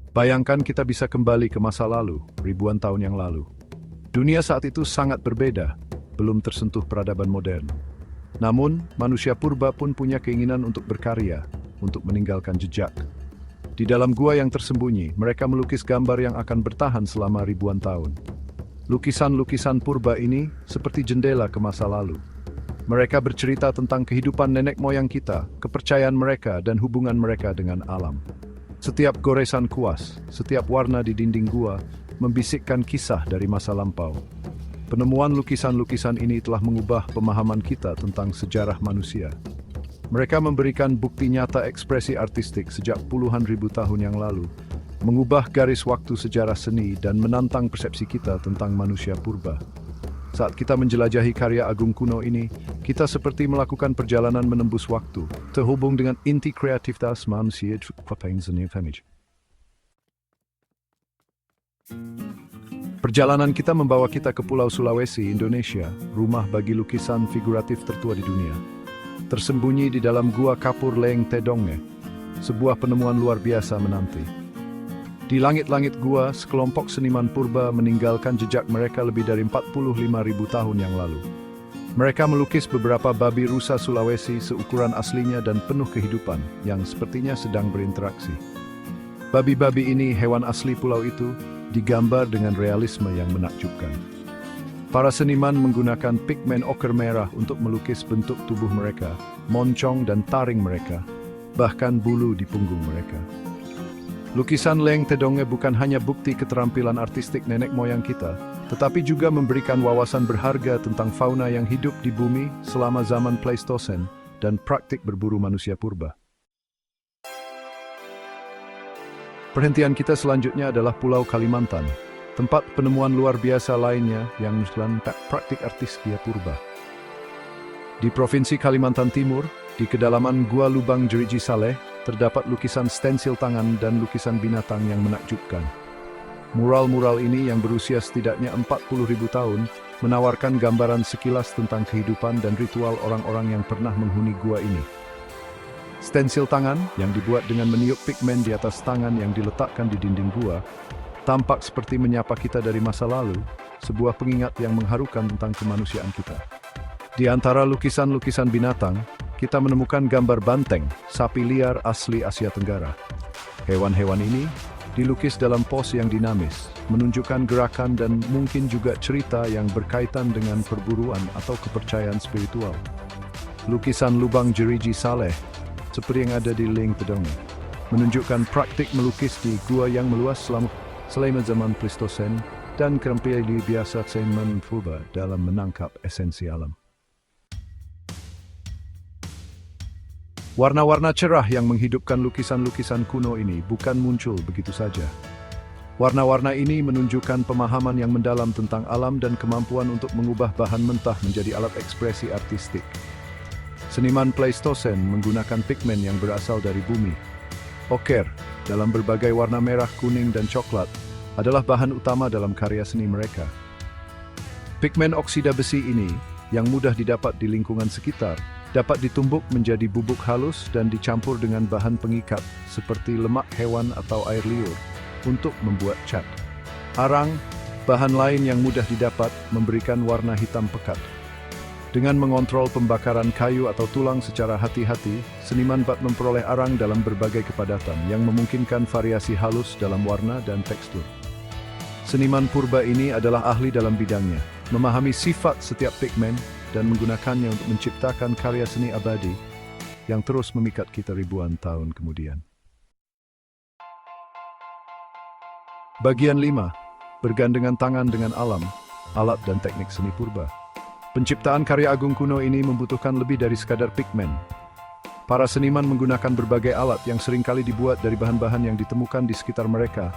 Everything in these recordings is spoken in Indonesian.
Bayangkan kita bisa kembali ke masa lalu, ribuan tahun yang lalu. Dunia saat itu sangat berbeda, belum tersentuh peradaban modern. Namun, manusia purba pun punya keinginan untuk berkarya, untuk meninggalkan jejak. Di dalam gua yang tersembunyi, mereka melukis gambar yang akan bertahan selama ribuan tahun. Lukisan-lukisan purba ini seperti jendela ke masa lalu. Mereka bercerita tentang kehidupan nenek moyang kita, kepercayaan mereka, dan hubungan mereka dengan alam. Setiap goresan kuas, setiap warna di dinding gua membisikkan kisah dari masa lampau. Penemuan lukisan-lukisan ini telah mengubah pemahaman kita tentang sejarah manusia. Mereka memberikan bukti nyata ekspresi artistik sejak puluhan ribu tahun yang lalu, mengubah garis waktu sejarah seni dan menantang persepsi kita tentang manusia purba. Saat kita menjelajahi karya agung kuno ini, kita seperti melakukan perjalanan menembus waktu, terhubung dengan inti kreativitas manusia. Perjalanan kita membawa kita ke Pulau Sulawesi, Indonesia, rumah bagi lukisan figuratif tertua di dunia. Tersembunyi di dalam gua kapur Leeng Tedonge, sebuah penemuan luar biasa menanti. Di langit-langit gua, sekelompok seniman purba meninggalkan jejak mereka lebih dari 45.000 tahun yang lalu. Mereka melukis beberapa babi rusa Sulawesi seukuran aslinya dan penuh kehidupan yang sepertinya sedang berinteraksi. Babi-babi ini, hewan asli pulau itu, digambar dengan realisme yang menakjubkan. Para seniman menggunakan pigmen oker merah untuk melukis bentuk tubuh mereka, moncong dan taring mereka, bahkan bulu di punggung mereka. Lukisan Leeng Tedonge bukan hanya bukti keterampilan artistik nenek moyang kita, tetapi juga memberikan wawasan berharga tentang fauna yang hidup di bumi selama zaman Pleistosen dan praktik berburu manusia purba. Perhentian kita selanjutnya adalah Pulau Kalimantan, tempat penemuan luar biasa lainnya yang menyebabkan praktik artistik purba. Di Provinsi Kalimantan Timur, di kedalaman Gua Lubang Jeriji Saleh, terdapat lukisan stensil tangan dan lukisan binatang yang menakjubkan. Mural-mural ini yang berusia setidaknya 40.000 tahun menawarkan gambaran sekilas tentang kehidupan dan ritual orang-orang yang pernah menghuni gua ini. Stensil tangan yang dibuat dengan meniup pigmen di atas tangan yang diletakkan di dinding gua tampak seperti menyapa kita dari masa lalu, sebuah pengingat yang mengharukan tentang kemanusiaan kita. Di antara lukisan-lukisan binatang, kita menemukan gambar banteng, sapi liar asli Asia Tenggara. Hewan-hewan ini dilukis dalam pose yang dinamis, menunjukkan gerakan dan mungkin juga cerita yang berkaitan dengan perburuan atau kepercayaan spiritual. Lukisan Lubang Jeriji Saleh, seperti yang ada di Leeng Tedonge, menunjukkan praktik melukis di gua yang meluas selama zaman Pleistosen dan keterampilan biasa seniman purba dalam menangkap esensi alam. Warna-warna cerah yang menghidupkan lukisan-lukisan kuno ini bukan muncul begitu saja. Warna-warna ini menunjukkan pemahaman yang mendalam tentang alam dan kemampuan untuk mengubah bahan mentah menjadi alat ekspresi artistik. Seniman Pleistosen menggunakan pigmen yang berasal dari bumi. Oker, dalam berbagai warna merah, kuning, dan coklat, adalah bahan utama dalam karya seni mereka. Pigmen oksida besi ini, yang mudah didapat di lingkungan sekitar, dapat ditumbuk menjadi bubuk halus dan dicampur dengan bahan pengikat seperti lemak hewan atau air liur untuk membuat cat. Arang, bahan lain yang mudah didapat, memberikan warna hitam pekat. Dengan mengontrol pembakaran kayu atau tulang secara hati-hati, seniman dapat memperoleh arang dalam berbagai kepadatan yang memungkinkan variasi halus dalam warna dan tekstur. Seniman purba ini adalah ahli dalam bidangnya, memahami sifat setiap pigmen dan menggunakannya untuk menciptakan karya seni abadi yang terus memikat kita ribuan tahun kemudian. Bagian 5. Bergandengan tangan dengan alam, alat dan teknik seni purba. Penciptaan karya agung kuno ini membutuhkan lebih dari sekadar pigmen. Para seniman menggunakan berbagai alat yang seringkali dibuat dari bahan-bahan yang ditemukan di sekitar mereka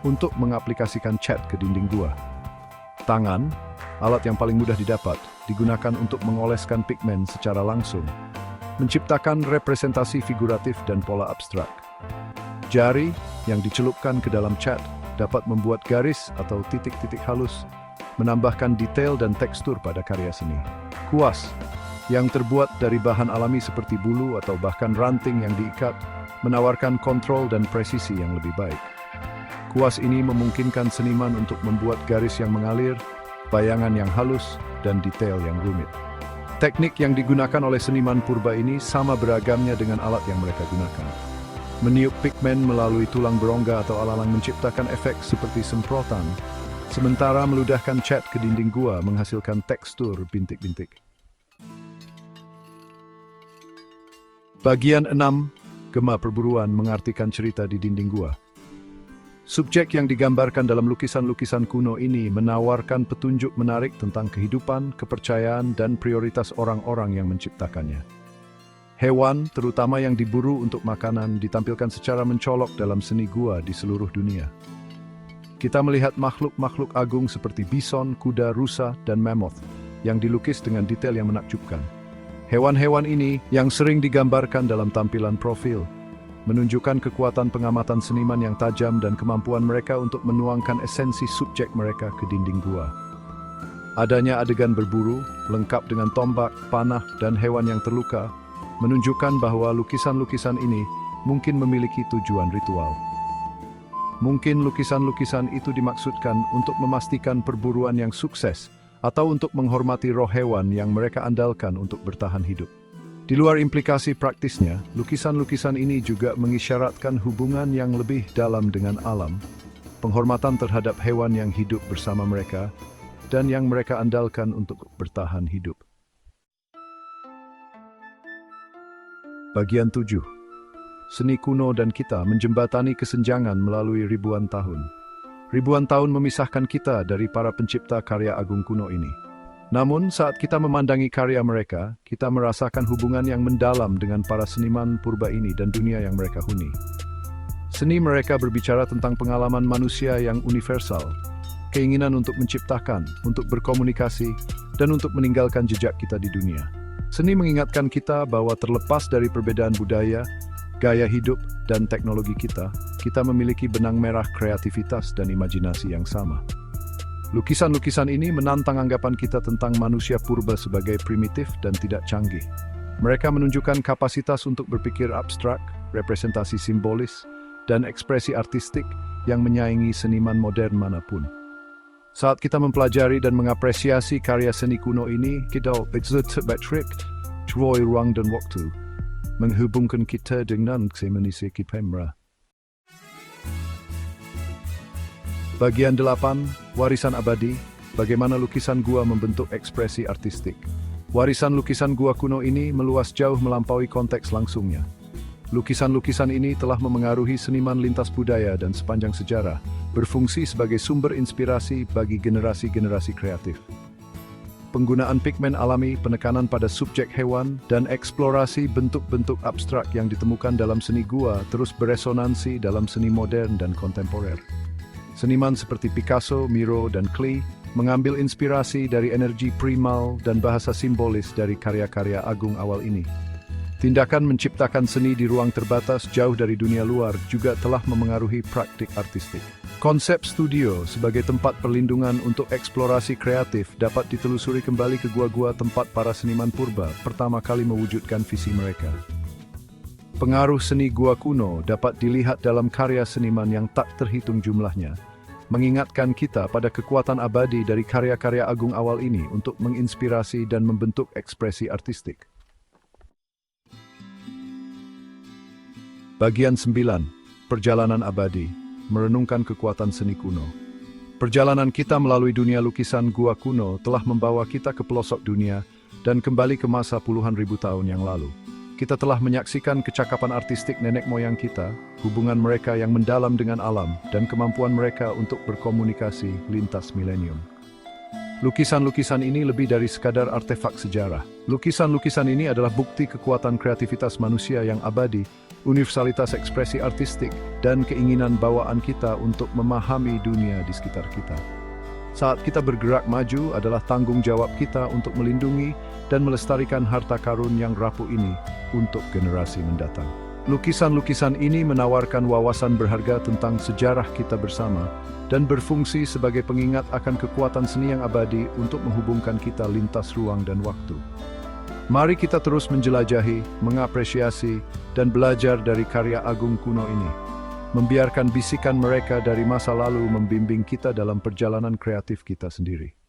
untuk mengaplikasikan cat ke dinding gua. Tangan, alat yang paling mudah didapat, digunakan untuk mengoleskan pigmen secara langsung, menciptakan representasi figuratif dan pola abstrak. Jari yang dicelupkan ke dalam cat dapat membuat garis atau titik-titik halus, menambahkan detail dan tekstur pada karya seni. Kuas, yang terbuat dari bahan alami seperti bulu atau bahkan ranting yang diikat, menawarkan kontrol dan presisi yang lebih baik. Kuas ini memungkinkan seniman untuk membuat garis yang mengalir, bayangan yang halus, dan detail yang rumit. Teknik yang digunakan oleh seniman purba ini sama beragamnya dengan alat yang mereka gunakan. Meniup pigmen melalui tulang berongga atau alang-alang menciptakan efek seperti semprotan, sementara meludahkan cat ke dinding gua menghasilkan tekstur bintik-bintik. Bagian 6. Gema perburuan mengartikan cerita di dinding gua. Subjek yang digambarkan dalam lukisan-lukisan kuno ini menawarkan petunjuk menarik tentang kehidupan, kepercayaan, dan prioritas orang-orang yang menciptakannya. Hewan, terutama yang diburu untuk makanan, ditampilkan secara mencolok dalam seni gua di seluruh dunia. Kita melihat makhluk-makhluk agung seperti bison, kuda, rusa, dan mammoth yang dilukis dengan detail yang menakjubkan. Hewan-hewan ini yang sering digambarkan dalam tampilan profil menunjukkan kekuatan pengamatan seniman yang tajam dan kemampuan mereka untuk menuangkan esensi subjek mereka ke dinding gua. Adanya adegan berburu, lengkap dengan tombak, panah, dan hewan yang terluka, menunjukkan bahwa lukisan-lukisan ini mungkin memiliki tujuan ritual. Mungkin lukisan-lukisan itu dimaksudkan untuk memastikan perburuan yang sukses atau untuk menghormati roh hewan yang mereka andalkan untuk bertahan hidup. Di luar implikasi praktisnya, lukisan-lukisan ini juga mengisyaratkan hubungan yang lebih dalam dengan alam, penghormatan terhadap hewan yang hidup bersama mereka, dan yang mereka andalkan untuk bertahan hidup. Bagian 7. Seni kuno dan kita menjembatani kesenjangan melalui ribuan tahun. Ribuan tahun memisahkan kita dari para pencipta karya agung kuno ini. Namun, saat kita memandangi karya mereka, kita merasakan hubungan yang mendalam dengan para seniman purba ini dan dunia yang mereka huni. Seni mereka berbicara tentang pengalaman manusia yang universal, keinginan untuk menciptakan, untuk berkomunikasi, dan untuk meninggalkan jejak kita di dunia. Seni mengingatkan kita bahwa terlepas dari perbedaan budaya, gaya hidup, dan teknologi kita memiliki benang merah kreativitas dan imajinasi yang sama. Lukisan-lukisan ini menantang anggapan kita tentang manusia purba sebagai primitif dan tidak canggih. Mereka menunjukkan kapasitas untuk berpikir abstrak, representasi simbolis, dan ekspresi artistik yang menyaingi seniman modern manapun. Saat kita mempelajari dan mengapresiasi karya seni kuno ini, kita bertrik ruang dan waktu, menghubungkan kita dengan ksemenisi kipemra. Bagian 8. Warisan abadi, bagaimana lukisan gua membentuk ekspresi artistik. Warisan lukisan gua kuno ini meluas jauh melampaui konteks langsungnya. Lukisan-lukisan ini telah memengaruhi seniman lintas budaya dan sepanjang sejarah, berfungsi sebagai sumber inspirasi bagi generasi-generasi kreatif. Penggunaan pigmen alami, penekanan pada subjek hewan, dan eksplorasi bentuk-bentuk abstrak yang ditemukan dalam seni gua terus beresonansi dalam seni modern dan kontemporer. Seniman seperti Picasso, Miro, dan Klee mengambil inspirasi dari energi primal dan bahasa simbolis dari karya-karya agung awal ini. Tindakan menciptakan seni di ruang terbatas jauh dari dunia luar juga telah memengaruhi praktik artistik. Konsep studio sebagai tempat perlindungan untuk eksplorasi kreatif dapat ditelusuri kembali ke gua-gua tempat para seniman purba pertama kali mewujudkan visi mereka. Pengaruh seni gua kuno dapat dilihat dalam karya seniman yang tak terhitung jumlahnya, mengingatkan kita pada kekuatan abadi dari karya-karya agung awal ini untuk menginspirasi dan membentuk ekspresi artistik. Bagian 9. Perjalanan abadi, merenungkan kekuatan seni kuno. Perjalanan kita melalui dunia lukisan gua kuno telah membawa kita ke pelosok dunia dan kembali ke masa puluhan ribu tahun yang lalu. Kita telah menyaksikan kecakapan artistik nenek moyang kita, hubungan mereka yang mendalam dengan alam, dan kemampuan mereka untuk berkomunikasi lintas milenium. Lukisan-lukisan ini lebih dari sekadar artefak sejarah. Lukisan-lukisan ini adalah bukti kekuatan kreativitas manusia yang abadi, universalitas ekspresi artistik, dan keinginan bawaan kita untuk memahami dunia di sekitar kita. Saat kita bergerak maju adalah tanggung jawab kita untuk melindungi dan melestarikan harta karun yang rapuh ini untuk generasi mendatang. Lukisan-lukisan ini menawarkan wawasan berharga tentang sejarah kita bersama dan berfungsi sebagai pengingat akan kekuatan seni yang abadi untuk menghubungkan kita lintas ruang dan waktu. Mari kita terus menjelajahi, mengapresiasi, dan belajar dari karya agung kuno ini. membiarkan bisikan mereka dari masa lalu membimbing kita dalam perjalanan kreatif kita sendiri.